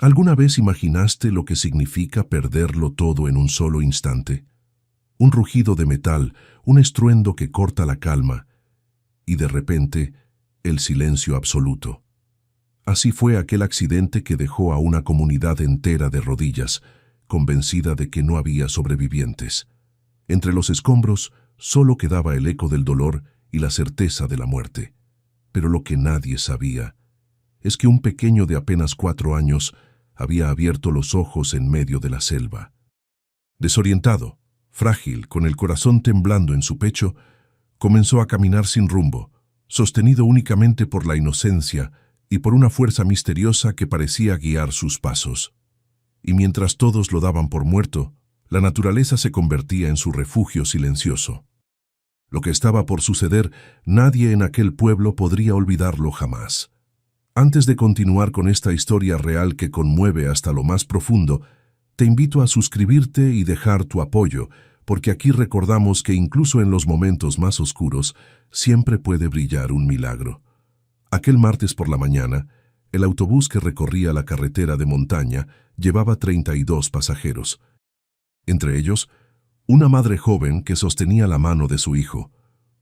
¿Alguna vez imaginaste lo que significa perderlo todo en un solo instante? Un rugido de metal, un estruendo que corta la calma, y de repente, el silencio absoluto. Así fue aquel accidente que dejó a una comunidad entera de rodillas, convencida de que no había sobrevivientes. Entre los escombros solo quedaba el eco del dolor y la certeza de la muerte. Pero lo que nadie sabía es que un pequeño de apenas 4 años había abierto los ojos en medio de la selva. Desorientado, frágil, con el corazón temblando en su pecho, comenzó a caminar sin rumbo, sostenido únicamente por la inocencia y por una fuerza misteriosa que parecía guiar sus pasos. Y mientras todos lo daban por muerto, la naturaleza se convertía en su refugio silencioso. Lo que estaba por suceder, nadie en aquel pueblo podría olvidarlo jamás. Antes de continuar con esta historia real que conmueve hasta lo más profundo, te invito a suscribirte y dejar tu apoyo, porque aquí recordamos que incluso en los momentos más oscuros, siempre puede brillar un milagro. Aquel martes por la mañana, el autobús que recorría la carretera de montaña llevaba 32 pasajeros. Entre ellos, una madre joven que sostenía la mano de su hijo,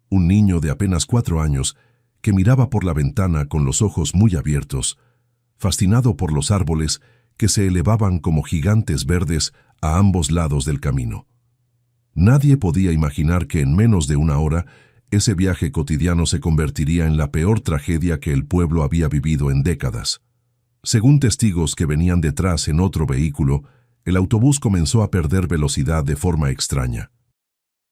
un niño de apenas 4 años que miraba por la ventana con los ojos muy abiertos, fascinado por los árboles que se elevaban como gigantes verdes a ambos lados del camino. Nadie podía imaginar que en menos de una hora ese viaje cotidiano se convertiría en la peor tragedia que el pueblo había vivido en décadas. Según testigos que venían detrás en otro vehículo, el autobús comenzó a perder velocidad de forma extraña.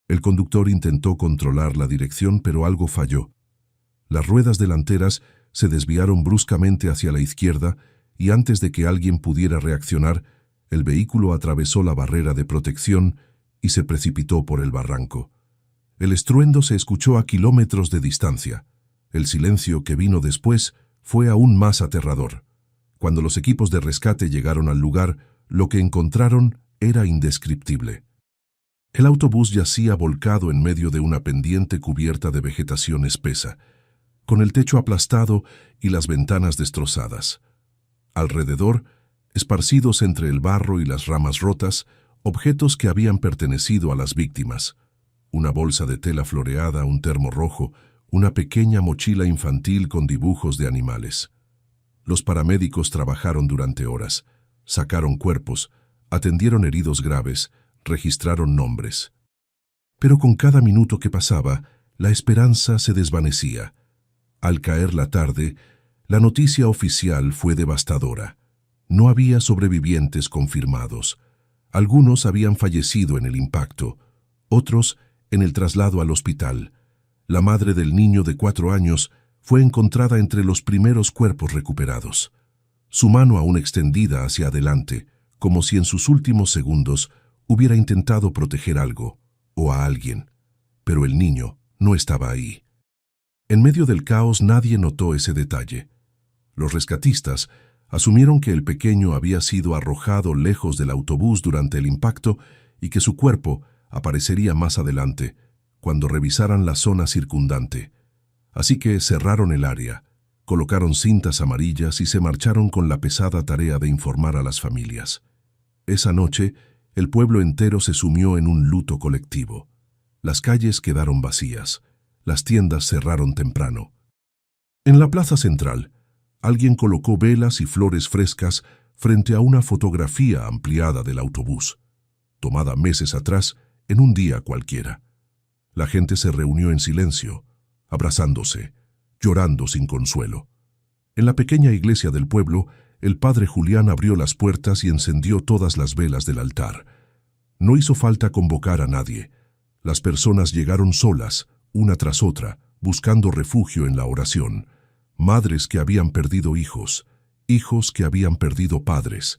El conductor intentó controlar la dirección, pero algo falló. Las ruedas delanteras se desviaron bruscamente hacia la izquierda y antes de que alguien pudiera reaccionar, el vehículo atravesó la barrera de protección y se precipitó por el barranco. El estruendo se escuchó a kilómetros de distancia. El silencio que vino después fue aún más aterrador. Cuando los equipos de rescate llegaron al lugar, lo que encontraron era indescriptible. El autobús yacía volcado en medio de una pendiente cubierta de vegetación espesa, con el techo aplastado y las ventanas destrozadas. Alrededor, esparcidos entre el barro y las ramas rotas, objetos que habían pertenecido a las víctimas. Una bolsa de tela floreada, un termo rojo, una pequeña mochila infantil con dibujos de animales. Los paramédicos trabajaron durante horas, sacaron cuerpos, atendieron heridos graves, registraron nombres. Pero con cada minuto que pasaba, la esperanza se desvanecía. Al caer la tarde, la noticia oficial fue devastadora. No había sobrevivientes confirmados. Algunos habían fallecido en el impacto, otros en el traslado al hospital. La madre del niño de 4 años fue encontrada entre los primeros cuerpos recuperados. Su mano aún extendida hacia adelante, como si en sus últimos segundos hubiera intentado proteger algo o a alguien. Pero el niño no estaba ahí. En medio del caos nadie notó ese detalle. Los rescatistas asumieron que el pequeño había sido arrojado lejos del autobús durante el impacto y que su cuerpo aparecería más adelante, cuando revisaran la zona circundante. Así que cerraron el área, colocaron cintas amarillas y se marcharon con la pesada tarea de informar a las familias. Esa noche, el pueblo entero se sumió en un luto colectivo. Las calles quedaron vacías. Las tiendas cerraron temprano. En la plaza central, alguien colocó velas y flores frescas frente a una fotografía ampliada del autobús, tomada meses atrás en un día cualquiera. La gente se reunió en silencio, abrazándose, llorando sin consuelo. En la pequeña iglesia del pueblo, el padre Julián abrió las puertas y encendió todas las velas del altar. No hizo falta convocar a nadie. Las personas llegaron solas, una tras otra, buscando refugio en la oración. Madres que habían perdido hijos, hijos que habían perdido padres.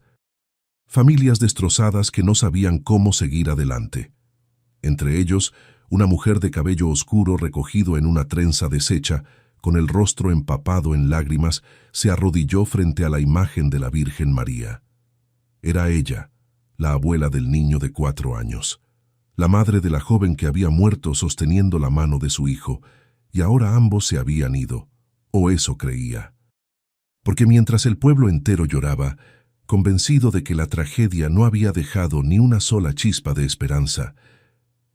Familias destrozadas que no sabían cómo seguir adelante. Entre ellos, una mujer de cabello oscuro recogido en una trenza deshecha, con el rostro empapado en lágrimas, se arrodilló frente a la imagen de la Virgen María. Era ella, la abuela del niño de 4 años. La madre de la joven que había muerto sosteniendo la mano de su hijo, y ahora ambos se habían ido, o eso creía. Porque mientras el pueblo entero lloraba, convencido de que la tragedia no había dejado ni una sola chispa de esperanza.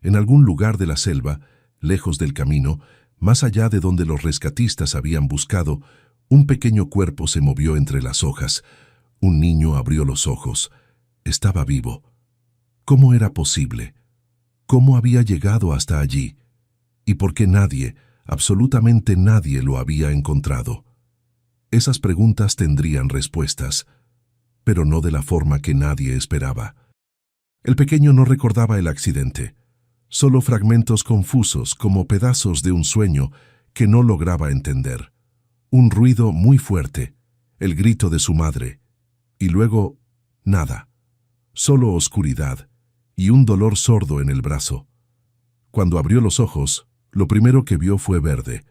En algún lugar de la selva, lejos del camino, más allá de donde los rescatistas habían buscado, un pequeño cuerpo se movió entre las hojas. Un niño abrió los ojos. Estaba vivo. ¿Cómo era posible? ¿Cómo había llegado hasta allí? ¿Y por qué nadie, absolutamente nadie, lo había encontrado? Esas preguntas tendrían respuestas, pero no de la forma que nadie esperaba. El pequeño no recordaba el accidente, solo fragmentos confusos como pedazos de un sueño que no lograba entender. Un ruido muy fuerte, el grito de su madre, y luego nada, solo oscuridad y un dolor sordo en el brazo. Cuando abrió los ojos, lo primero que vio fue verde,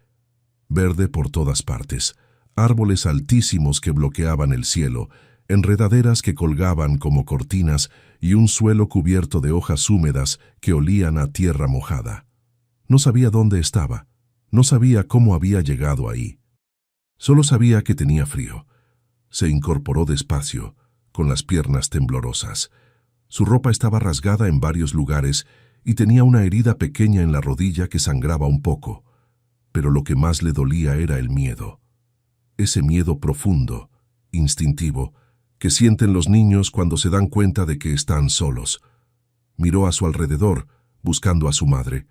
verde por todas partes, árboles altísimos que bloqueaban el cielo, enredaderas que colgaban como cortinas y un suelo cubierto de hojas húmedas que olían a tierra mojada. No sabía dónde estaba, no sabía cómo había llegado ahí. Solo sabía que tenía frío. Se incorporó despacio, con las piernas temblorosas. Su ropa estaba rasgada en varios lugares y tenía una herida pequeña en la rodilla que sangraba un poco. Pero lo que más le dolía era el miedo. Ese miedo profundo, instintivo, que sienten los niños cuando se dan cuenta de que están solos. Miró a su alrededor, buscando a su madre.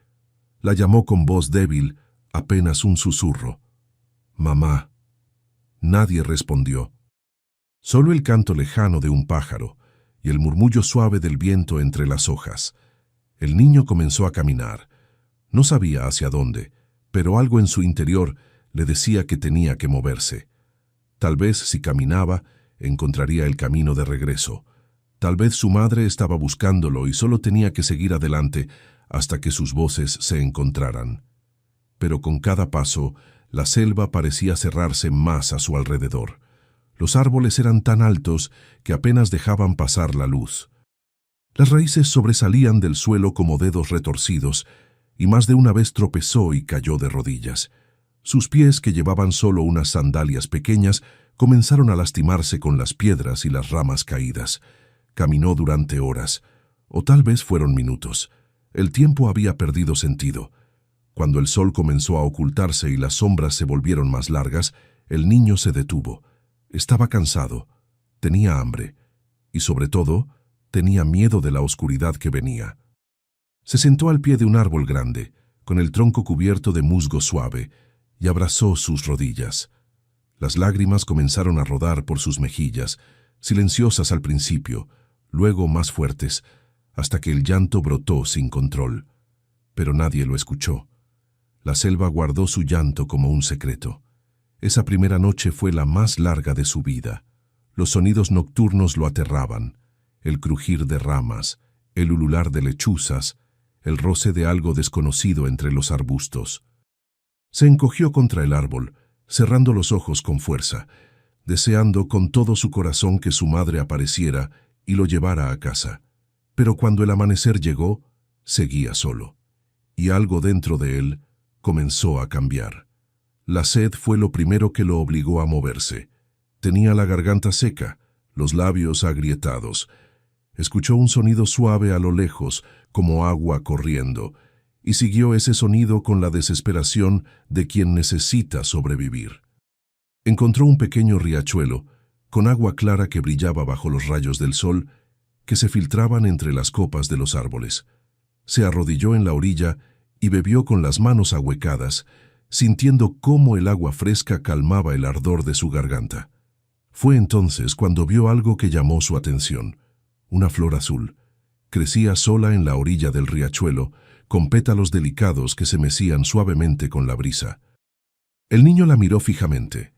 La llamó con voz débil, apenas un susurro. «Mamá». Nadie respondió. Solo el canto lejano de un pájaro y el murmullo suave del viento entre las hojas. El niño comenzó a caminar. No sabía hacia dónde, pero algo en su interior le decía que tenía que moverse. Tal vez si caminaba, encontraría el camino de regreso. Tal vez su madre estaba buscándolo y solo tenía que seguir adelante hasta que sus voces se encontraran. Pero con cada paso, la selva parecía cerrarse más a su alrededor. Los árboles eran tan altos que apenas dejaban pasar la luz. Las raíces sobresalían del suelo como dedos retorcidos, y más de una vez tropezó y cayó de rodillas. Sus pies, que llevaban solo unas sandalias pequeñas, comenzaron a lastimarse con las piedras y las ramas caídas. Caminó durante horas, o tal vez fueron minutos. El tiempo había perdido sentido. Cuando el sol comenzó a ocultarse y las sombras se volvieron más largas, el niño se detuvo. Estaba cansado, tenía hambre, y sobre todo, tenía miedo de la oscuridad que venía. Se sentó al pie de un árbol grande, con el tronco cubierto de musgo suave, y abrazó sus rodillas. Las lágrimas comenzaron a rodar por sus mejillas, silenciosas al principio, luego más fuertes, hasta que el llanto brotó sin control. Pero nadie lo escuchó. La selva guardó su llanto como un secreto. Esa primera noche fue la más larga de su vida. Los sonidos nocturnos lo aterraban, el crujir de ramas, el ulular de lechuzas, el roce de algo desconocido entre los arbustos. Se encogió contra el árbol, cerrando los ojos con fuerza, deseando con todo su corazón que su madre apareciera y lo llevara a casa. Pero cuando el amanecer llegó, seguía solo, y algo dentro de él comenzó a cambiar. La sed fue lo primero que lo obligó a moverse. Tenía la garganta seca, los labios agrietados. Escuchó un sonido suave a lo lejos, como agua corriendo, y siguió ese sonido con la desesperación de quien necesita sobrevivir. Encontró un pequeño riachuelo, con agua clara que brillaba bajo los rayos del sol, que se filtraban entre las copas de los árboles. Se arrodilló en la orilla y bebió con las manos ahuecadas, sintiendo cómo el agua fresca calmaba el ardor de su garganta. Fue entonces cuando vio algo que llamó su atención. Una flor azul. Crecía sola en la orilla del riachuelo, con pétalos delicados que se mecían suavemente con la brisa. El niño la miró fijamente,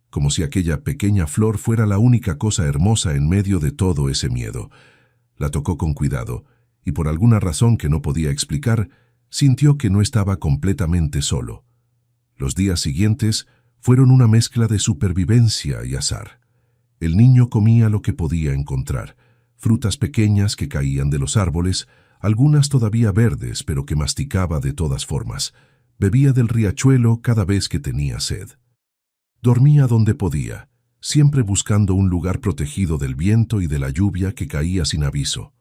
como si aquella pequeña flor fuera la única cosa hermosa en medio de todo ese miedo. La tocó con cuidado, y por alguna razón que no podía explicar, sintió que no estaba completamente solo. Los días siguientes fueron una mezcla de supervivencia y azar. El niño comía lo que podía encontrar, frutas pequeñas que caían de los árboles, algunas todavía verdes pero que masticaba de todas formas. Bebía del riachuelo cada vez que tenía sed. Dormía donde podía, siempre buscando un lugar protegido del viento y de la lluvia que caía sin aviso.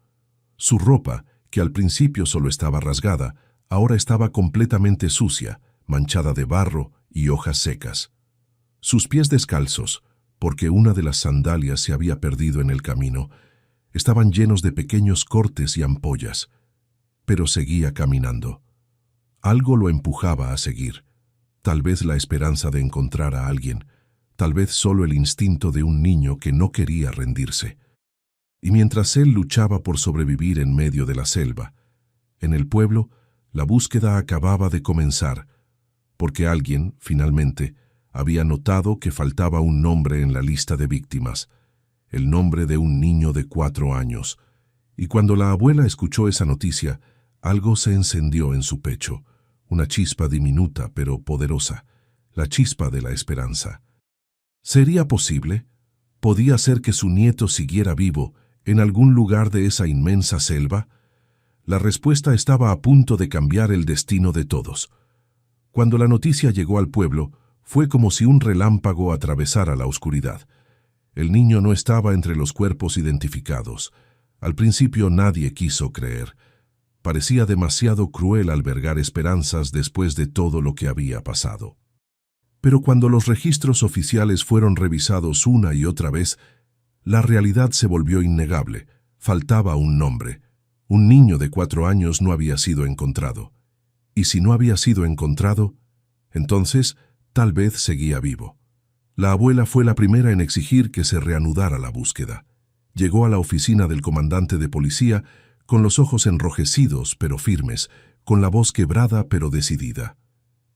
Su ropa, que al principio solo estaba rasgada, ahora estaba completamente sucia, manchada de barro y hojas secas. Sus pies descalzos, porque una de las sandalias se había perdido en el camino, estaban llenos de pequeños cortes y ampollas, pero seguía caminando. Algo lo empujaba a seguir, tal vez la esperanza de encontrar a alguien, tal vez solo el instinto de un niño que no quería rendirse. Y mientras él luchaba por sobrevivir en medio de la selva, en el pueblo, la búsqueda acababa de comenzar, porque alguien, finalmente, había notado que faltaba un nombre en la lista de víctimas, el nombre de un niño de 4 años, y cuando la abuela escuchó esa noticia, algo se encendió en su pecho, una chispa diminuta pero poderosa, la chispa de la esperanza. ¿Sería posible? ¿Podía ser que su nieto siguiera vivo en algún lugar de esa inmensa selva? La respuesta estaba a punto de cambiar el destino de todos. Cuando la noticia llegó al pueblo, fue como si un relámpago atravesara la oscuridad. El niño no estaba entre los cuerpos identificados. Al principio nadie quiso creer. Parecía demasiado cruel albergar esperanzas después de todo lo que había pasado. Pero cuando los registros oficiales fueron revisados una y otra vez, la realidad se volvió innegable. Faltaba un nombre. Un niño de 4 años no había sido encontrado. Y si no había sido encontrado, entonces tal vez seguía vivo. La abuela fue la primera en exigir que se reanudara la búsqueda. Llegó a la oficina del comandante de policía con los ojos enrojecidos pero firmes, con la voz quebrada pero decidida.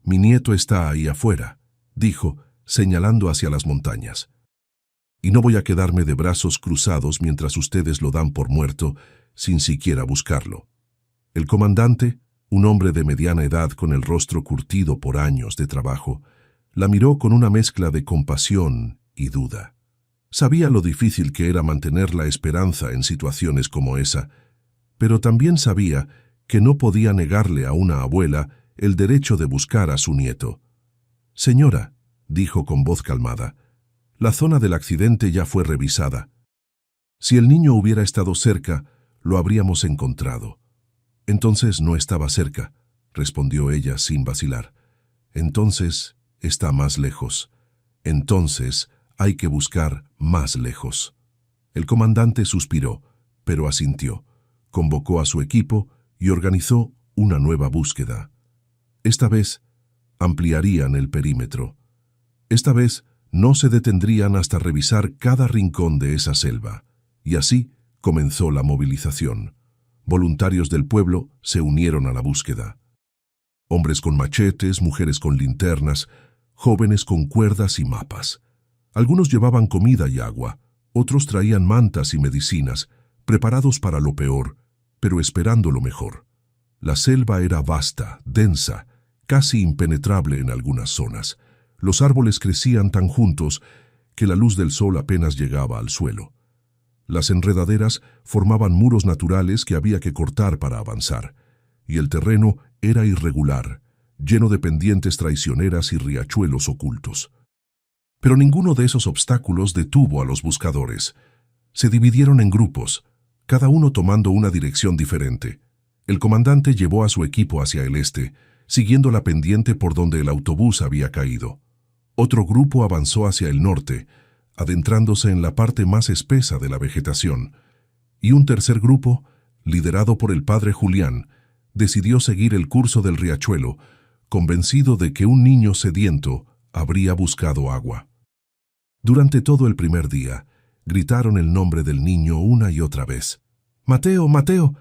«Mi nieto está ahí afuera», dijo, señalando hacia las montañas. «Y no voy a quedarme de brazos cruzados mientras ustedes lo dan por muerto sin siquiera buscarlo». El comandante, un hombre de mediana edad con el rostro curtido por años de trabajo, la miró con una mezcla de compasión y duda. Sabía lo difícil que era mantener la esperanza en situaciones como esa, pero también sabía que no podía negarle a una abuela el derecho de buscar a su nieto. «Señora», dijo con voz calmada, «la zona del accidente ya fue revisada. Si el niño hubiera estado cerca, lo habríamos encontrado». «Entonces no estaba cerca», respondió ella sin vacilar. «Entonces está más lejos. Entonces hay que buscar más lejos». El comandante suspiró, pero asintió. Convocó a su equipo y organizó una nueva búsqueda. Esta vez ampliarían el perímetro. Esta vez no se detendrían hasta revisar cada rincón de esa selva. Y así comenzó la movilización. Voluntarios del pueblo se unieron a la búsqueda. Hombres con machetes, mujeres con linternas, jóvenes con cuerdas y mapas. Algunos llevaban comida y agua, otros traían mantas y medicinas, preparados para lo peor, pero esperando lo mejor. La selva era vasta, densa, casi impenetrable en algunas zonas. Los árboles crecían tan juntos que la luz del sol apenas llegaba al suelo. Las enredaderas formaban muros naturales que había que cortar para avanzar, y el terreno era irregular, lleno de pendientes traicioneras y riachuelos ocultos. Pero ninguno de esos obstáculos detuvo a los buscadores. Se dividieron en grupos, cada uno tomando una dirección diferente. El comandante llevó a su equipo hacia el este, siguiendo la pendiente por donde el autobús había caído. Otro grupo avanzó hacia el norte, adentrándose en la parte más espesa de la vegetación, y un tercer grupo, liderado por el padre Julián, decidió seguir el curso del riachuelo, convencido de que un niño sediento habría buscado agua. Durante todo el primer día, gritaron el nombre del niño una y otra vez. «¡Mateo, Mateo!».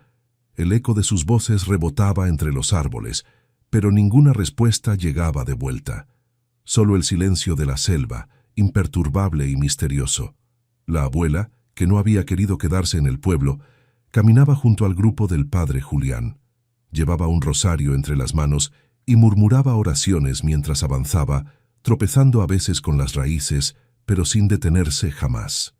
El eco de sus voces rebotaba entre los árboles, pero ninguna respuesta llegaba de vuelta. Solo el silencio de la selva, imperturbable y misterioso. La abuela, que no había querido quedarse en el pueblo, caminaba junto al grupo del padre Julián. Llevaba un rosario entre las manos y murmuraba oraciones mientras avanzaba, tropezando a veces con las raíces, pero sin detenerse jamás.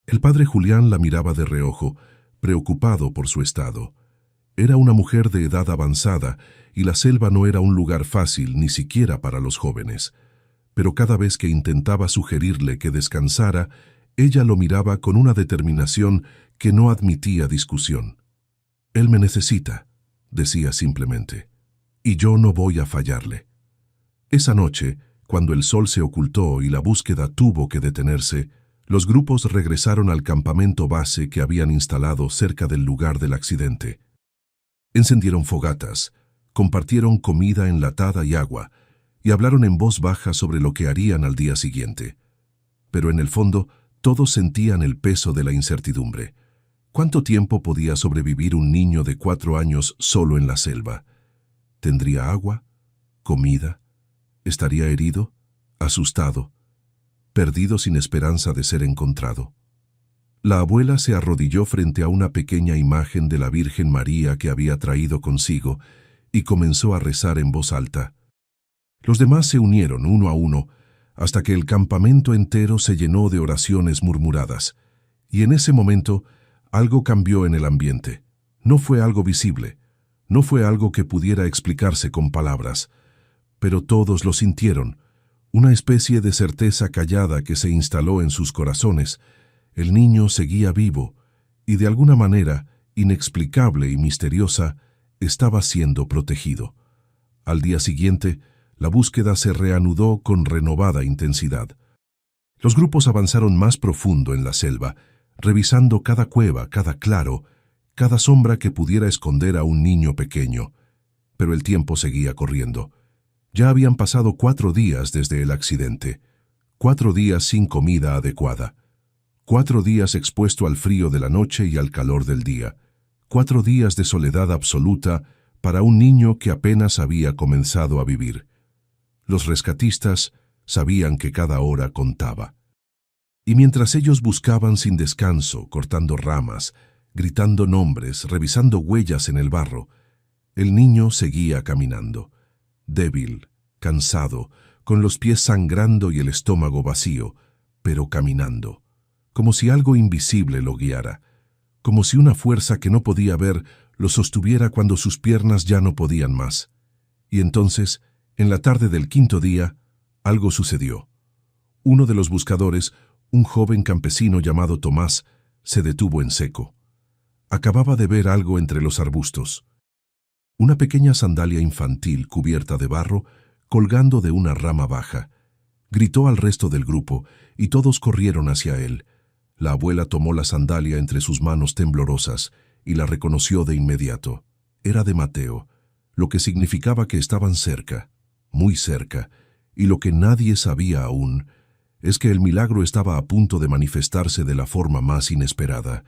El padre Julián la miraba de reojo, preocupado por su estado. Era una mujer de edad avanzada y la selva no era un lugar fácil ni siquiera para los jóvenes. pero cada vez que intentaba sugerirle que descansara, ella lo miraba con una determinación que no admitía discusión. «Él me necesita», decía simplemente, «y yo no voy a fallarle». Esa noche, cuando el sol se ocultó y la búsqueda tuvo que detenerse, los grupos regresaron al campamento base que habían instalado cerca del lugar del accidente. Encendieron fogatas, compartieron comida enlatada y agua, y hablaron en voz baja sobre lo que harían al día siguiente. Pero en el fondo, todos sentían el peso de la incertidumbre. ¿Cuánto tiempo podía sobrevivir un niño de 4 años solo en la selva? ¿Tendría agua? ¿Comida? ¿Estaría herido? ¿Asustado? ¿Perdido sin esperanza de ser encontrado? La abuela se arrodilló frente a una pequeña imagen de la Virgen María que había traído consigo y comenzó a rezar en voz alta. Los demás se unieron uno a uno hasta que el campamento entero se llenó de oraciones murmuradas, y en ese momento algo cambió en el ambiente. No fue algo visible, no fue algo que pudiera explicarse con palabras, pero todos lo sintieron, una especie de certeza callada que se instaló en sus corazones. El niño seguía vivo y de alguna manera, inexplicable y misteriosa, estaba siendo protegido. Al día siguiente, la búsqueda se reanudó con renovada intensidad. Los grupos avanzaron más profundo en la selva, revisando cada cueva, cada claro, cada sombra que pudiera esconder a un niño pequeño. Pero el tiempo seguía corriendo. Ya habían pasado 4 días desde el accidente, 4 días sin comida adecuada, 4 días expuesto al frío de la noche y al calor del día, 4 días de soledad absoluta para un niño que apenas había comenzado a vivir. Los rescatistas sabían que cada hora contaba. Y mientras ellos buscaban sin descanso, cortando ramas, gritando nombres, revisando huellas en el barro, el niño seguía caminando. Débil, cansado, con los pies sangrando y el estómago vacío, pero caminando, como si algo invisible lo guiara, como si una fuerza que no podía ver lo sostuviera cuando sus piernas ya no podían más. Y entonces, en la tarde del 5.º día, algo sucedió. Uno de los buscadores, un joven campesino llamado Tomás, se detuvo en seco. Acababa de ver algo entre los arbustos. Una pequeña sandalia infantil cubierta de barro, colgando de una rama baja. Gritó al resto del grupo, y todos corrieron hacia él. La abuela tomó la sandalia entre sus manos temblorosas y la reconoció de inmediato. Era de Mateo, lo que significaba que estaban cerca, muy cerca, y lo que nadie sabía aún es que el milagro estaba a punto de manifestarse de la forma más inesperada.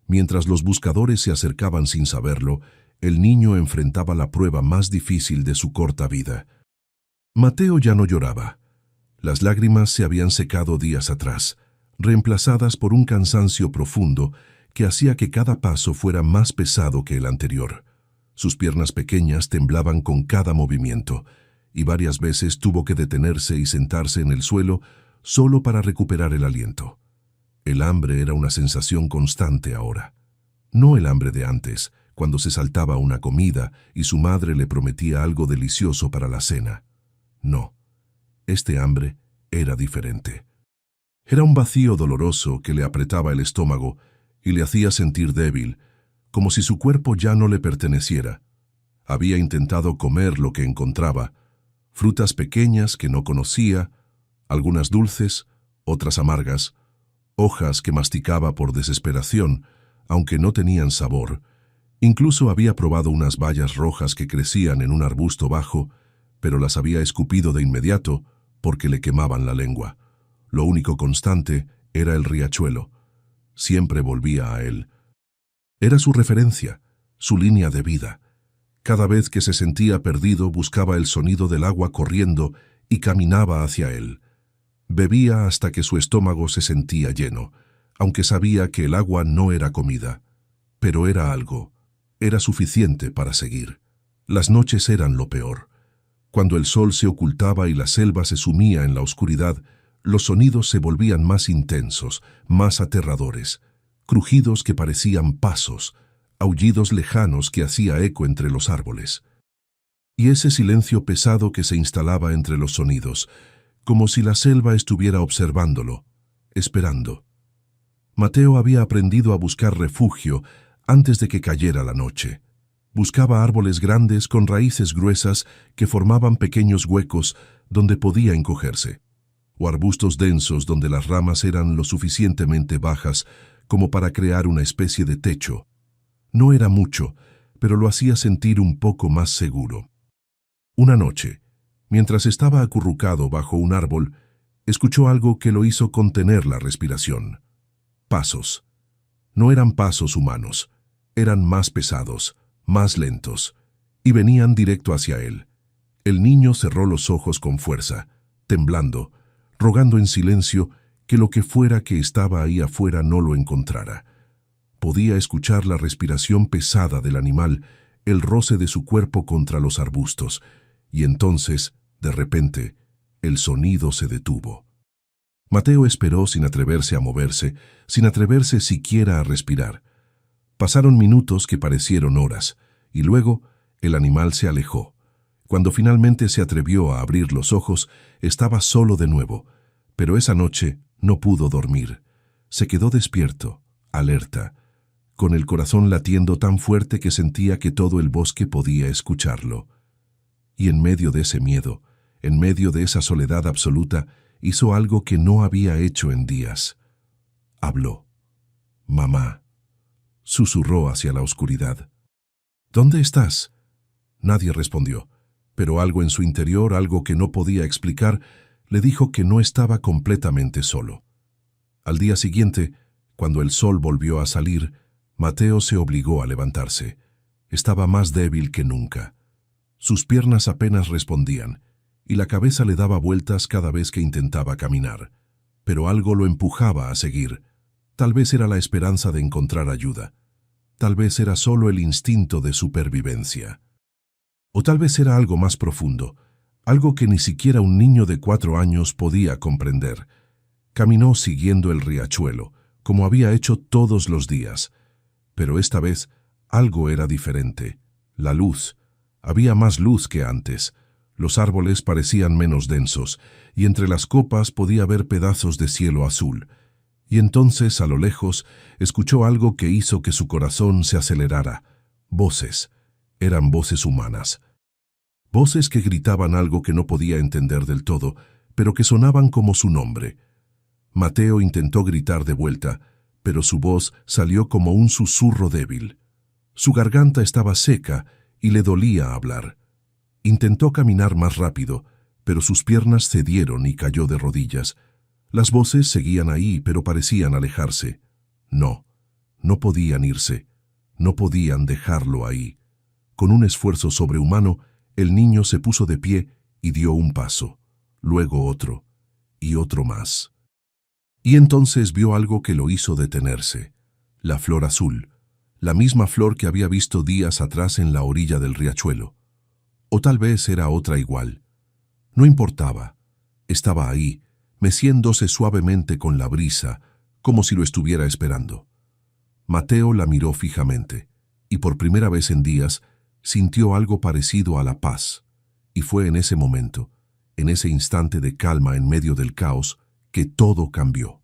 Mientras los buscadores se acercaban sin saberlo, el niño enfrentaba la prueba más difícil de su corta vida. Mateo ya no lloraba. Las lágrimas se habían secado días atrás, reemplazadas por un cansancio profundo que hacía que cada paso fuera más pesado que el anterior. Sus piernas pequeñas temblaban con cada movimiento, y varias veces tuvo que detenerse y sentarse en el suelo solo para recuperar el aliento. El hambre era una sensación constante ahora. No el hambre de antes, cuando se saltaba una comida y su madre le prometía algo delicioso para la cena. No, este hambre era diferente. Era un vacío doloroso que le apretaba el estómago y le hacía sentir débil, como si su cuerpo ya no le perteneciera. Había intentado comer lo que encontraba, frutas pequeñas que no conocía, algunas dulces, otras amargas, hojas que masticaba por desesperación, aunque no tenían sabor. Incluso había probado unas bayas rojas que crecían en un arbusto bajo, pero las había escupido de inmediato porque le quemaban la lengua. Lo único constante era el riachuelo. Siempre volvía a él. Era su referencia, su línea de vida. Cada vez que se sentía perdido buscaba el sonido del agua corriendo y caminaba hacia él. Bebía hasta que su estómago se sentía lleno, aunque sabía que el agua no era comida. Pero era algo. Era suficiente para seguir. Las noches eran lo peor. Cuando el sol se ocultaba y la selva se sumía en la oscuridad, los sonidos se volvían más intensos, más aterradores. Crujidos que parecían pasos, aullidos lejanos que hacía eco entre los árboles. Y ese silencio pesado que se instalaba entre los sonidos, como si la selva estuviera observándolo, esperando. Mateo había aprendido a buscar refugio antes de que cayera la noche. Buscaba árboles grandes con raíces gruesas que formaban pequeños huecos donde podía encogerse, o arbustos densos donde las ramas eran lo suficientemente bajas como para crear una especie de techo. No era mucho, pero lo hacía sentir un poco más seguro. Una noche, mientras estaba acurrucado bajo un árbol, escuchó algo que lo hizo contener la respiración. Pasos. No eran pasos humanos, eran más pesados, más lentos, y venían directo hacia él. El niño cerró los ojos con fuerza, temblando, rogando en silencio que lo que fuera que estaba ahí afuera no lo encontrara. Podía escuchar la respiración pesada del animal, el roce de su cuerpo contra los arbustos, y entonces, de repente, el sonido se detuvo. Mateo esperó sin atreverse a moverse, sin atreverse siquiera a respirar. Pasaron minutos que parecieron horas, y luego el animal se alejó. Cuando finalmente se atrevió a abrir los ojos, estaba solo de nuevo, pero esa noche no pudo dormir. Se quedó despierto, alerta, con el corazón latiendo tan fuerte que sentía que todo el bosque podía escucharlo. Y en medio de ese miedo, en medio de esa soledad absoluta, hizo algo que no había hecho en días. Habló. «Mamá», susurró hacia la oscuridad. «¿Dónde estás?» Nadie respondió, pero algo en su interior, algo que no podía explicar, le dijo que no estaba completamente solo. Al día siguiente, cuando el sol volvió a salir, Mateo se obligó a levantarse. Estaba más débil que nunca. Sus piernas apenas respondían, y la cabeza le daba vueltas cada vez que intentaba caminar. Pero algo lo empujaba a seguir. Tal vez era la esperanza de encontrar ayuda. Tal vez era solo el instinto de supervivencia. O tal vez era algo más profundo, algo que ni siquiera un niño de 4 años podía comprender. Caminó siguiendo el riachuelo, como había hecho todos los días. Pero esta vez algo era diferente. La luz. Había más luz que antes. Los árboles parecían menos densos, y entre las copas podía ver pedazos de cielo azul. Y entonces, a lo lejos, escuchó algo que hizo que su corazón se acelerara. Voces. Eran voces humanas. Voces que gritaban algo que no podía entender del todo, pero que sonaban como su nombre. Mateo intentó gritar de vuelta, pero su voz salió como un susurro débil. Su garganta estaba seca y le dolía hablar. Intentó caminar más rápido, pero sus piernas cedieron y cayó de rodillas. Las voces seguían ahí, pero parecían alejarse. No, no podían irse. No podían dejarlo ahí. Con un esfuerzo sobrehumano, el niño se puso de pie y dio un paso, luego otro, y otro más. Y entonces vio algo que lo hizo detenerse. La flor azul, la misma flor que había visto días atrás en la orilla del riachuelo. O tal vez era otra igual. No importaba. Estaba ahí, meciéndose suavemente con la brisa, como si lo estuviera esperando. Mateo la miró fijamente, y por primera vez en días sintió algo parecido a la paz. Y fue en ese momento, en ese instante de calma en medio del caos, que todo cambió.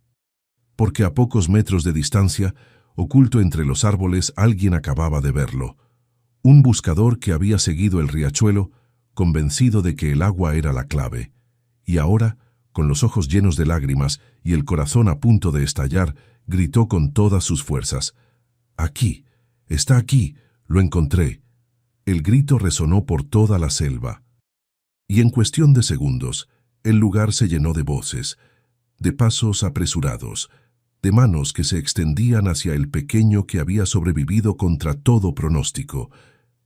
Porque a pocos metros de distancia, oculto entre los árboles, alguien acababa de verlo. Un buscador que había seguido el riachuelo, convencido de que el agua era la clave, y ahora, con los ojos llenos de lágrimas y el corazón a punto de estallar, gritó con todas sus fuerzas: «Aquí, está aquí, lo encontré». El grito resonó por toda la selva, y en cuestión de segundos, el lugar se llenó de voces, de pasos apresurados, de manos que se extendían hacia el pequeño que había sobrevivido contra todo pronóstico.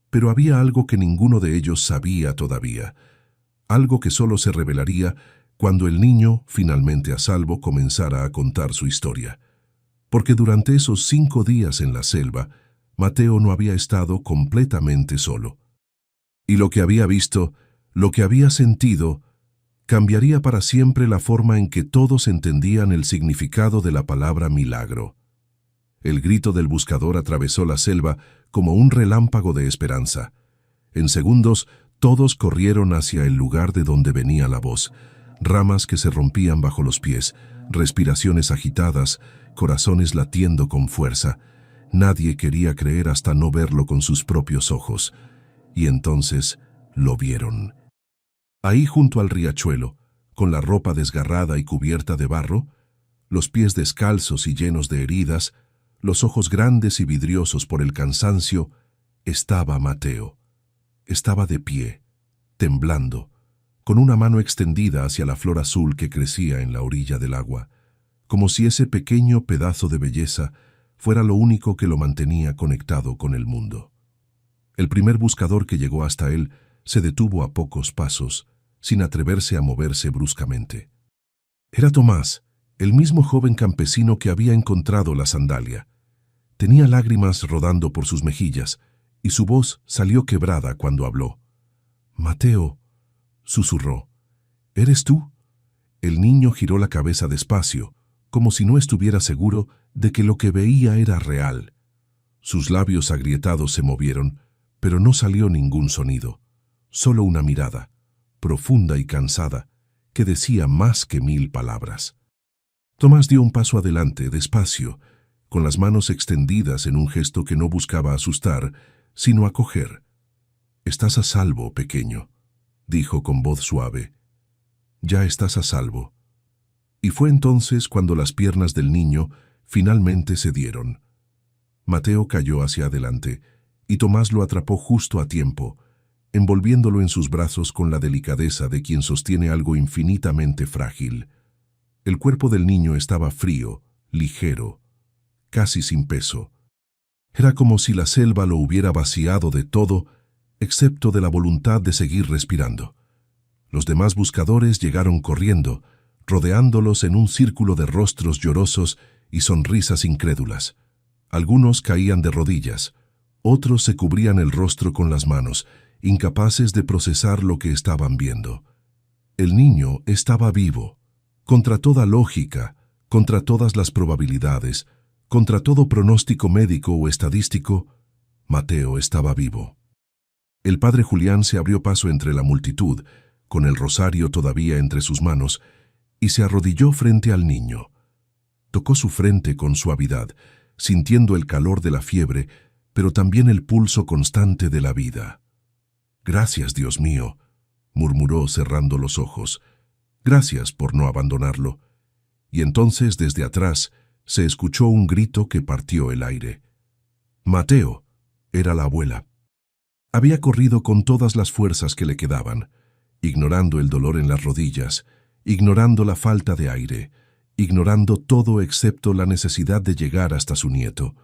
Pero había algo que ninguno de ellos sabía todavía, algo que solo se revelaría cuando el niño, finalmente a salvo, comenzara a contar su historia. Porque durante esos 5 días en la selva, Mateo no había estado completamente solo. Y lo que había visto, lo que había sentido, cambiaría para siempre la forma en que todos entendían el significado de la palabra milagro. El grito del buscador atravesó la selva como un relámpago de esperanza. En segundos, todos corrieron hacia el lugar de donde venía la voz, ramas que se rompían bajo los pies, respiraciones agitadas, corazones latiendo con fuerza. Nadie quería creer hasta no verlo con sus propios ojos. Y entonces lo vieron. Ahí junto al riachuelo, con la ropa desgarrada y cubierta de barro, los pies descalzos y llenos de heridas, los ojos grandes y vidriosos por el cansancio, estaba Mateo. Estaba de pie, temblando, con una mano extendida hacia la flor azul que crecía en la orilla del agua, como si ese pequeño pedazo de belleza fuera lo único que lo mantenía conectado con el mundo. El primer buscador que llegó hasta él se detuvo a pocos pasos, sin atreverse a moverse bruscamente. Era Tomás, el mismo joven campesino que había encontrado la sandalia. Tenía lágrimas rodando por sus mejillas, y su voz salió quebrada cuando habló. «Mateo», susurró, «¿eres tú?» El niño giró la cabeza despacio, como si no estuviera seguro de que lo que veía era real. Sus labios agrietados se movieron, pero no salió ningún sonido, solo una mirada, profunda y cansada, que decía más que 1000 palabras. Tomás dio un paso adelante, despacio, con las manos extendidas en un gesto que no buscaba asustar, sino acoger. «Estás a salvo, pequeño», dijo con voz suave. «Ya estás a salvo». Y fue entonces cuando las piernas del niño finalmente cedieron. Mateo cayó hacia adelante, y Tomás lo atrapó justo a tiempo, envolviéndolo en sus brazos con la delicadeza de quien sostiene algo infinitamente frágil. El cuerpo del niño estaba frío, ligero, casi sin peso. Era como si la selva lo hubiera vaciado de todo, excepto de la voluntad de seguir respirando. Los demás buscadores llegaron corriendo, rodeándolos en un círculo de rostros llorosos y sonrisas incrédulas. Algunos caían de rodillas, otros se cubrían el rostro con las manos, incapaces de procesar lo que estaban viendo. El niño estaba vivo, contra toda lógica, contra todas las probabilidades, contra todo pronóstico médico o estadístico. Mateo estaba vivo. El padre Julián se abrió paso entre la multitud, con el rosario todavía entre sus manos, y se arrodilló frente al niño. Tocó su frente con suavidad, sintiendo el calor de la fiebre, pero también el pulso constante de la vida. «Gracias, Dios mío», murmuró cerrando los ojos. «Gracias por no abandonarlo». Y entonces, desde atrás, se escuchó un grito que partió el aire. «Mateo», era la abuela. Había corrido con todas las fuerzas que le quedaban, ignorando el dolor en las rodillas, ignorando la falta de aire, ignorando todo excepto la necesidad de llegar hasta su nieto.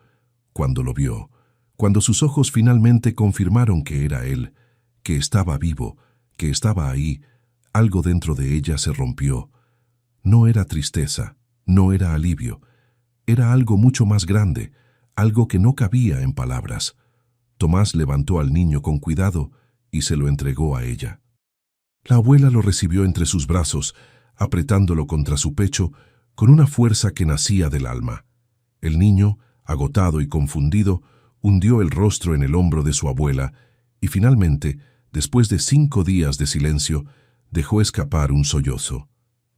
Cuando lo vio, cuando sus ojos finalmente confirmaron que era él, que estaba vivo, que estaba ahí, algo dentro de ella se rompió. No era tristeza, no era alivio, era algo mucho más grande, algo que no cabía en palabras. Tomás levantó al niño con cuidado y se lo entregó a ella. La abuela lo recibió entre sus brazos, apretándolo contra su pecho con una fuerza que nacía del alma. El niño, agotado y confundido, hundió el rostro en el hombro de su abuela y finalmente, después de 5 días de silencio, dejó escapar un sollozo.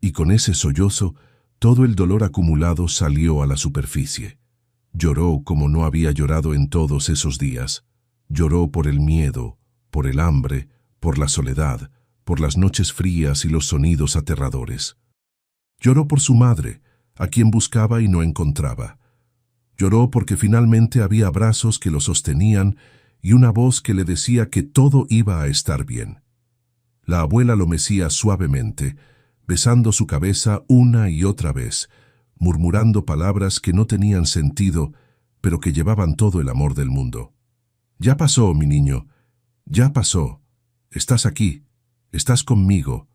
Y con ese sollozo, todo el dolor acumulado salió a la superficie. Lloró como no había llorado en todos esos días. Lloró por el miedo, por el hambre, por la soledad, por las noches frías y los sonidos aterradores. Lloró por su madre, a quien buscaba y no encontraba. Lloró porque finalmente había brazos que lo sostenían y una voz que le decía que todo iba a estar bien. La abuela lo mecía suavemente, besando su cabeza una y otra vez, murmurando palabras que no tenían sentido, pero que llevaban todo el amor del mundo. «Ya pasó, mi niño, ya pasó. Estás aquí, estás conmigo.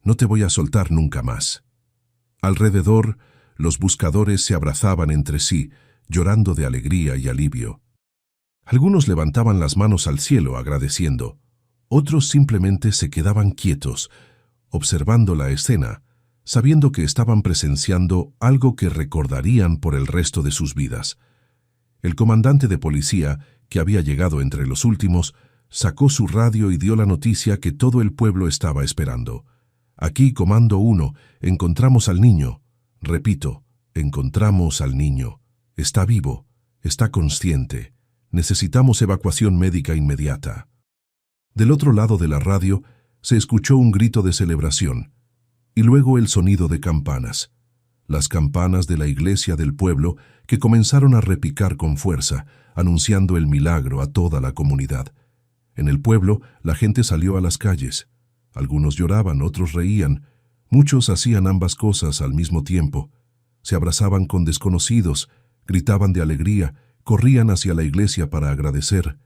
No te voy a soltar nunca más». Alrededor, los buscadores se abrazaban entre sí, llorando de alegría y alivio. Algunos levantaban las manos al cielo agradeciendo, otros simplemente se quedaban quietos, observando la escena, sabiendo que estaban presenciando algo que recordarían por el resto de sus vidas. El comandante de policía, que había llegado entre los últimos, sacó su radio y dio la noticia que todo el pueblo estaba esperando. Aquí, Comando 1, encontramos al niño. Repito, encontramos al niño. Está vivo, está consciente. Necesitamos evacuación médica inmediata. Del otro lado de la radio se escuchó un grito de celebración y luego el sonido de campanas. Las campanas de la iglesia del pueblo que comenzaron a repicar con fuerza, anunciando el milagro a toda la comunidad. En el pueblo, la gente salió a las calles. Algunos lloraban, otros reían. Muchos hacían ambas cosas al mismo tiempo. Se abrazaban con desconocidos, gritaban de alegría, corrían hacia la iglesia para agradecer.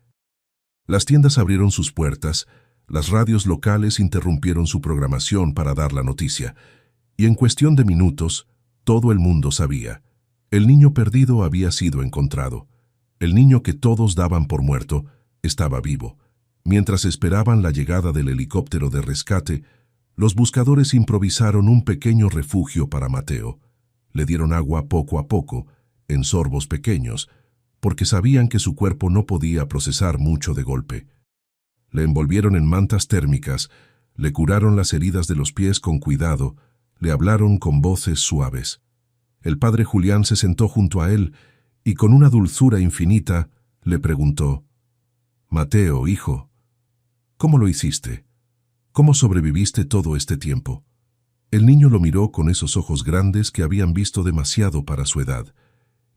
Las tiendas abrieron sus puertas, las radios locales interrumpieron su programación para dar la noticia, y en cuestión de minutos, todo el mundo sabía. El niño perdido había sido encontrado. El niño que todos daban por muerto estaba vivo. Mientras esperaban la llegada del helicóptero de rescate, los buscadores improvisaron un pequeño refugio para Mateo. Le dieron agua poco a poco, en sorbos pequeños, porque sabían que su cuerpo no podía procesar mucho de golpe. Le envolvieron en mantas térmicas, le curaron las heridas de los pies con cuidado, le hablaron con voces suaves. El padre Julián se sentó junto a él y con una dulzura infinita le preguntó: «Mateo, hijo, ¿cómo lo hiciste? ¿Cómo sobreviviste todo este tiempo?» El niño lo miró con esos ojos grandes que habían visto demasiado para su edad,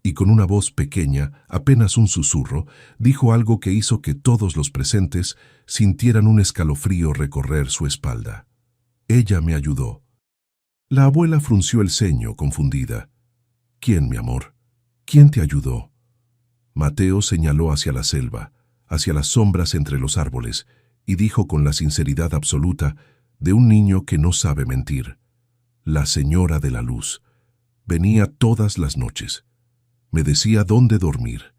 y con una voz pequeña, apenas un susurro, dijo algo que hizo que todos los presentes sintieran un escalofrío recorrer su espalda. «Ella me ayudó». La abuela frunció el ceño, confundida. «¿Quién, mi amor? ¿Quién te ayudó?» Mateo señaló hacia la selva, hacia las sombras entre los árboles, y dijo con la sinceridad absoluta de un niño que no sabe mentir: «La señora de la luz. Venía todas las noches. Me decía dónde dormir.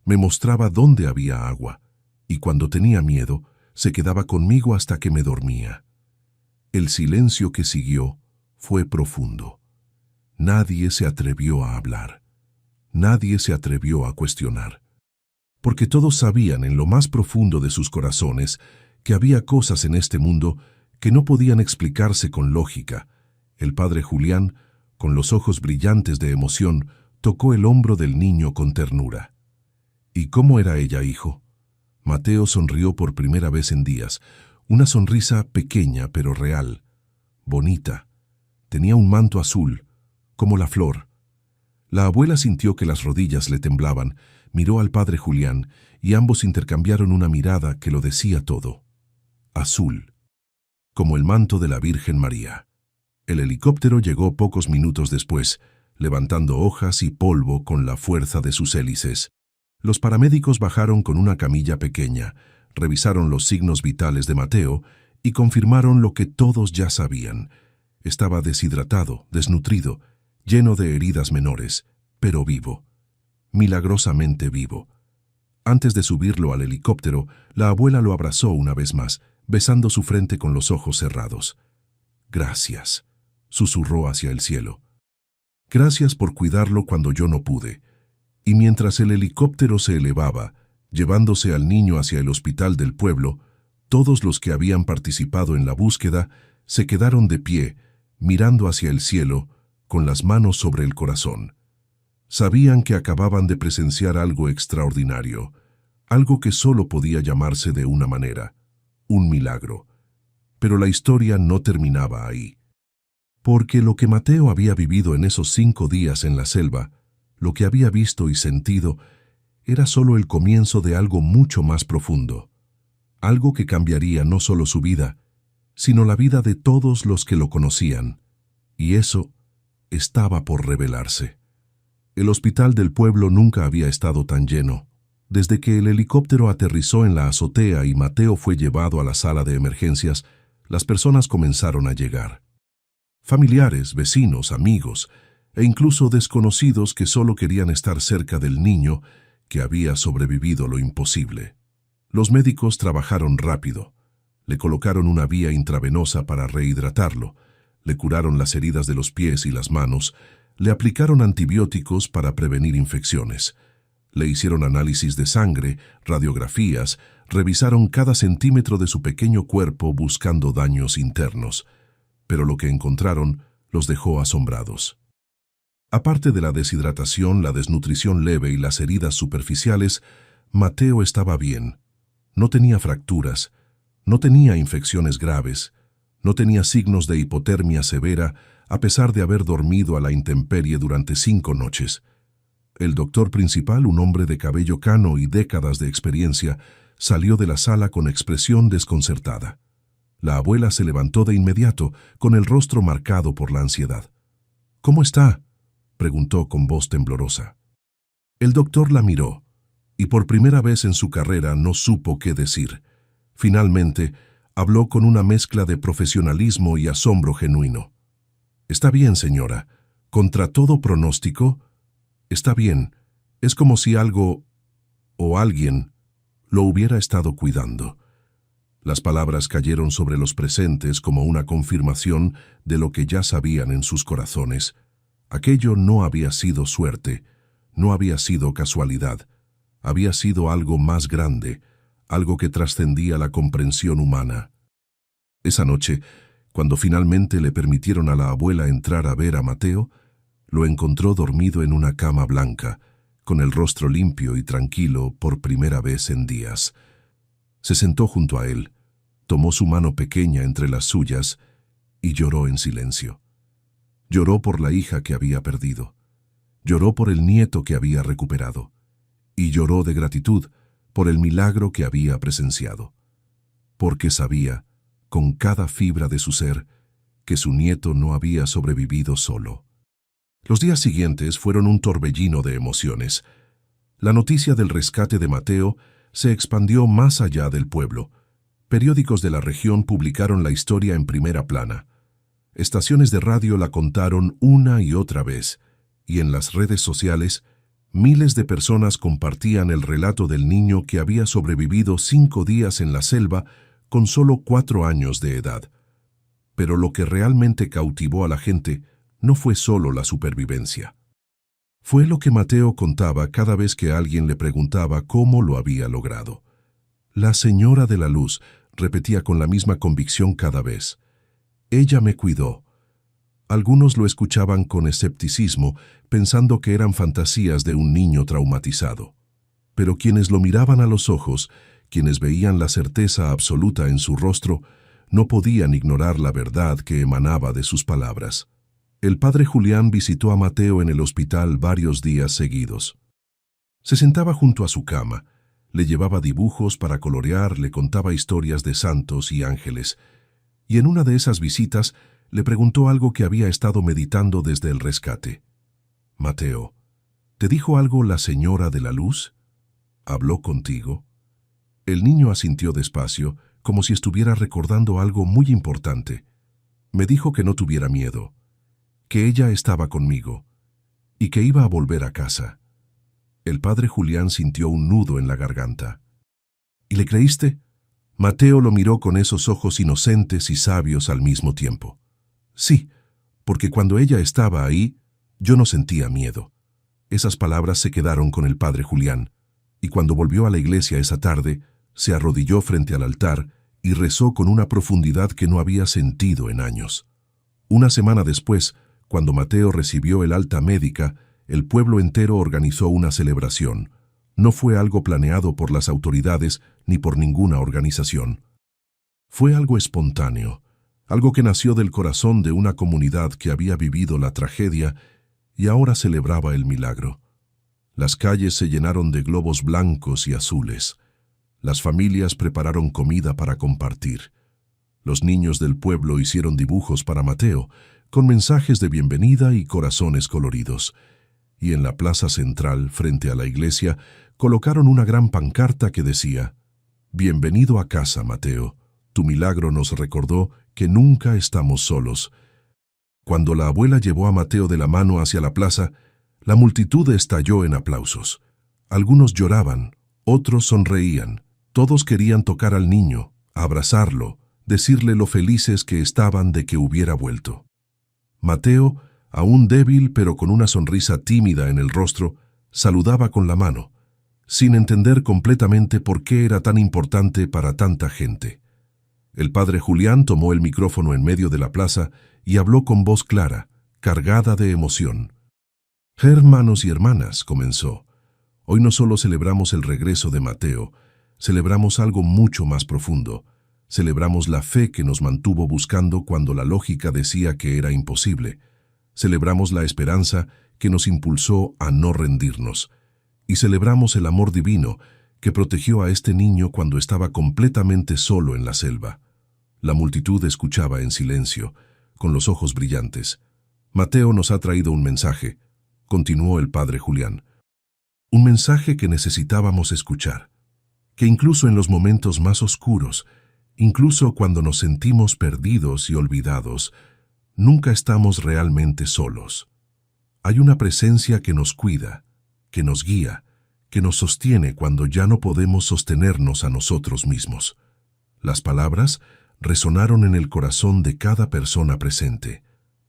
Me mostraba dónde había agua, y cuando tenía miedo, se quedaba conmigo hasta que me dormía». El silencio que siguió fue profundo. Nadie se atrevió a hablar. Nadie se atrevió a cuestionar. Porque todos sabían en lo más profundo de sus corazones que había cosas en este mundo que no podían explicarse con lógica. El padre Julián, con los ojos brillantes de emoción, tocó el hombro del niño con ternura. «¿Y cómo era ella, hijo?» Mateo sonrió por primera vez en días, una sonrisa pequeña pero real, bonita. Tenía un manto azul, como la flor. La abuela sintió que las rodillas le temblaban, miró al padre Julián y ambos intercambiaron una mirada que lo decía todo. Azul, como el manto de la Virgen María. El helicóptero llegó pocos minutos después, levantando hojas y polvo con la fuerza de sus hélices. Los paramédicos bajaron con una camilla pequeña, revisaron los signos vitales de Mateo y confirmaron lo que todos ya sabían. Estaba deshidratado, desnutrido, lleno de heridas menores, pero vivo. Milagrosamente vivo. Antes de subirlo al helicóptero, la abuela lo abrazó una vez más, besando su frente con los ojos cerrados. «Gracias», susurró hacia el cielo. «Gracias por cuidarlo cuando yo no pude». Y mientras el helicóptero se elevaba, llevándose al niño hacia el hospital del pueblo, todos los que habían participado en la búsqueda se quedaron de pie, mirando hacia el cielo, con las manos sobre el corazón. Sabían que acababan de presenciar algo extraordinario, algo que solo podía llamarse de una manera: un milagro. Pero la historia no terminaba ahí. Porque lo que Mateo había vivido en esos 5 días en la selva, lo que había visto y sentido, era solo el comienzo de algo mucho más profundo. Algo que cambiaría no solo su vida, sino la vida de todos los que lo conocían. Y eso estaba por revelarse. El hospital del pueblo nunca había estado tan lleno. Desde que el helicóptero aterrizó en la azotea y Mateo fue llevado a la sala de emergencias, las personas comenzaron a llegar. Familiares, vecinos, amigos e incluso desconocidos que solo querían estar cerca del niño que había sobrevivido lo imposible. Los médicos trabajaron rápido. Le colocaron una vía intravenosa para rehidratarlo, le curaron las heridas de los pies y las manos, le aplicaron antibióticos para prevenir infecciones, le hicieron análisis de sangre, radiografías, revisaron cada centímetro de su pequeño cuerpo buscando daños internos. pero lo que encontraron los dejó asombrados. Aparte de la deshidratación, la desnutrición leve y las heridas superficiales, Mateo estaba bien. No tenía fracturas, no tenía infecciones graves, no tenía signos de hipotermia severa a pesar de haber dormido a la intemperie durante 5 noches. El doctor principal, un hombre de cabello cano y décadas de experiencia, salió de la sala con expresión desconcertada. La abuela se levantó de inmediato, con el rostro marcado por la ansiedad. «¿Cómo está?», preguntó con voz temblorosa. El doctor la miró, y por primera vez en su carrera no supo qué decir. Finalmente, habló con una mezcla de profesionalismo y asombro genuino. «Está bien, señora. Contra todo pronóstico, está bien. Es como si algo o alguien lo hubiera estado cuidando». Las palabras cayeron sobre los presentes como una confirmación de lo que ya sabían en sus corazones. Aquello no había sido suerte, no había sido casualidad, había sido algo más grande, algo que trascendía la comprensión humana. Esa noche, cuando finalmente le permitieron a la abuela entrar a ver a Mateo, lo encontró dormido en una cama blanca, con el rostro limpio y tranquilo por primera vez en días. Se sentó junto a él, tomó su mano pequeña entre las suyas y lloró en silencio. Lloró por la hija que había perdido, lloró por el nieto que había recuperado, y lloró de gratitud por el milagro que había presenciado, porque sabía, con cada fibra de su ser, que su nieto no había sobrevivido solo. Los días siguientes fueron un torbellino de emociones. La noticia del rescate de Mateo se expandió más allá del pueblo. Periódicos de la región publicaron la historia en primera plana. Estaciones de radio la contaron una y otra vez, y en las redes sociales, miles de personas compartían el relato del niño que había sobrevivido 5 días en la selva con solo 4 años de edad. Pero lo que realmente cautivó a la gente no fue solo la supervivencia. Fue lo que Mateo contaba cada vez que alguien le preguntaba cómo lo había logrado. «La Señora de la Luz», repetía con la misma convicción cada vez. «Ella me cuidó». Algunos lo escuchaban con escepticismo, pensando que eran fantasías de un niño traumatizado. Pero quienes lo miraban a los ojos, quienes veían la certeza absoluta en su rostro, no podían ignorar la verdad que emanaba de sus palabras. El padre Julián visitó a Mateo en el hospital varios días seguidos. Se sentaba junto a su cama, le llevaba dibujos para colorear, le contaba historias de santos y ángeles, y en una de esas visitas le preguntó algo que había estado meditando desde el rescate. «Mateo, ¿te dijo algo la Señora de la Luz? ¿Habló contigo?» El niño asintió despacio, como si estuviera recordando algo muy importante. «Me dijo que no tuviera miedo, que ella estaba conmigo y que iba a volver a casa». El padre Julián sintió un nudo en la garganta. «¿Y le creíste?» Mateo lo miró con esos ojos inocentes y sabios al mismo tiempo. «Sí, porque cuando ella estaba ahí, yo no sentía miedo». Esas palabras se quedaron con el padre Julián, y cuando volvió a la iglesia esa tarde, se arrodilló frente al altar y rezó con una profundidad que no había sentido en años. Una semana después, cuando Mateo recibió el alta médica, el pueblo entero organizó una celebración. No fue algo planeado por las autoridades ni por ninguna organización. Fue algo espontáneo, algo que nació del corazón de una comunidad que había vivido la tragedia y ahora celebraba el milagro. Las calles se llenaron de globos blancos y azules. Las familias prepararon comida para compartir. Los niños del pueblo hicieron dibujos para Mateo, con mensajes de bienvenida y corazones coloridos. Y en la plaza central, frente a la iglesia, colocaron una gran pancarta que decía: «Bienvenido a casa, Mateo. Tu milagro nos recordó que nunca estamos solos». Cuando la abuela llevó a Mateo de la mano hacia la plaza, la multitud estalló en aplausos. Algunos lloraban, otros sonreían. Todos querían tocar al niño, abrazarlo, decirle lo felices que estaban de que hubiera vuelto. Mateo, aún débil pero con una sonrisa tímida en el rostro, saludaba con la mano, sin entender completamente por qué era tan importante para tanta gente. El padre Julián tomó el micrófono en medio de la plaza y habló con voz clara, cargada de emoción. «Hermanos y hermanas», comenzó, «hoy no solo celebramos el regreso de Mateo, celebramos algo mucho más profundo. Celebramos la fe que nos mantuvo buscando cuando la lógica decía que era imposible. Celebramos la esperanza que nos impulsó a no rendirnos. Y celebramos el amor divino que protegió a este niño cuando estaba completamente solo en la selva». La multitud escuchaba en silencio, con los ojos brillantes. «Mateo nos ha traído un mensaje», continuó el padre Julián. «Un mensaje que necesitábamos escuchar. Que incluso en los momentos más oscuros, incluso cuando nos sentimos perdidos y olvidados, nunca estamos realmente solos. Hay una presencia que nos cuida, que nos guía, que nos sostiene cuando ya no podemos sostenernos a nosotros mismos». Las palabras resonaron en el corazón de cada persona presente,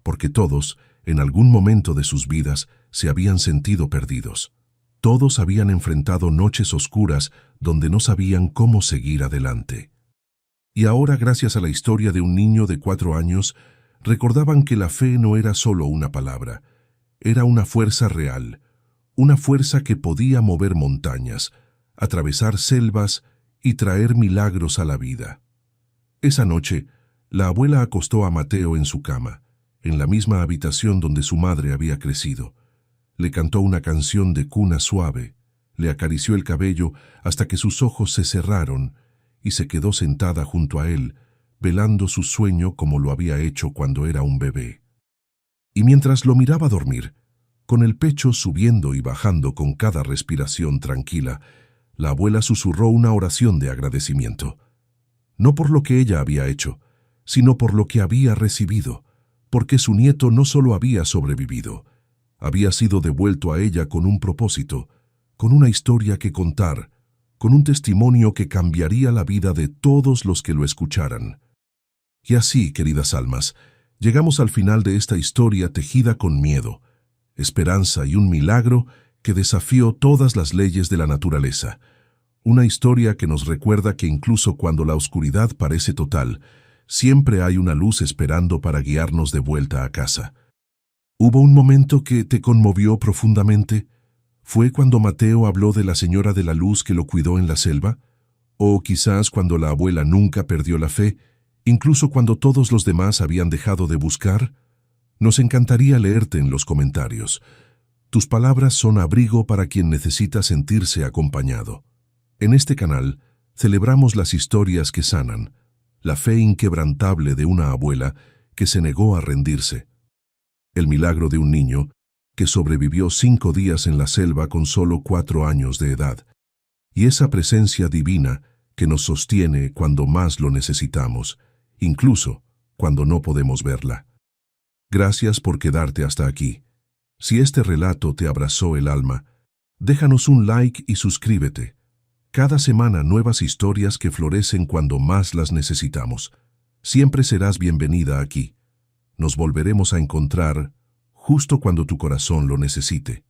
porque todos, en algún momento de sus vidas, se habían sentido perdidos. Todos habían enfrentado noches oscuras donde no sabían cómo seguir adelante. Y ahora, gracias a la historia de un niño de 4 años, recordaban que la fe no era solo una palabra, era una fuerza real, una fuerza que podía mover montañas, atravesar selvas y traer milagros a la vida. Esa noche, la abuela acostó a Mateo en su cama, en la misma habitación donde su madre había crecido. Le cantó una canción de cuna suave, le acarició el cabello hasta que sus ojos se cerraron y se quedó sentada junto a él, velando su sueño como lo había hecho cuando era un bebé. Y mientras lo miraba dormir, con el pecho subiendo y bajando con cada respiración tranquila, la abuela susurró una oración de agradecimiento. No por lo que ella había hecho, sino por lo que había recibido, porque su nieto no solo había sobrevivido, había sido devuelto a ella con un propósito, con una historia que contar, con un testimonio que cambiaría la vida de todos los que lo escucharan. Y así, queridas almas, llegamos al final de esta historia tejida con miedo, esperanza y un milagro que desafió todas las leyes de la naturaleza. Una historia que nos recuerda que incluso cuando la oscuridad parece total, siempre hay una luz esperando para guiarnos de vuelta a casa. ¿Hubo un momento que te conmovió profundamente? ¿Fue cuando Mateo habló de la señora de la luz que lo cuidó en la selva? ¿O quizás cuando la abuela nunca perdió la fe, incluso cuando todos los demás habían dejado de buscar? Nos encantaría leerte en los comentarios. Tus palabras son abrigo para quien necesita sentirse acompañado. En este canal celebramos las historias que sanan, la fe inquebrantable de una abuela que se negó a rendirse, el milagro de un niño que sobrevivió 5 días en la selva con solo 4 años de edad, y esa presencia divina que nos sostiene cuando más lo necesitamos, incluso cuando no podemos verla. Gracias por quedarte hasta aquí. Si este relato te abrazó el alma, déjanos un like y suscríbete. Cada semana nuevas historias que florecen cuando más las necesitamos. Siempre serás bienvenida aquí. Nos volveremos a encontrar justo cuando tu corazón lo necesite.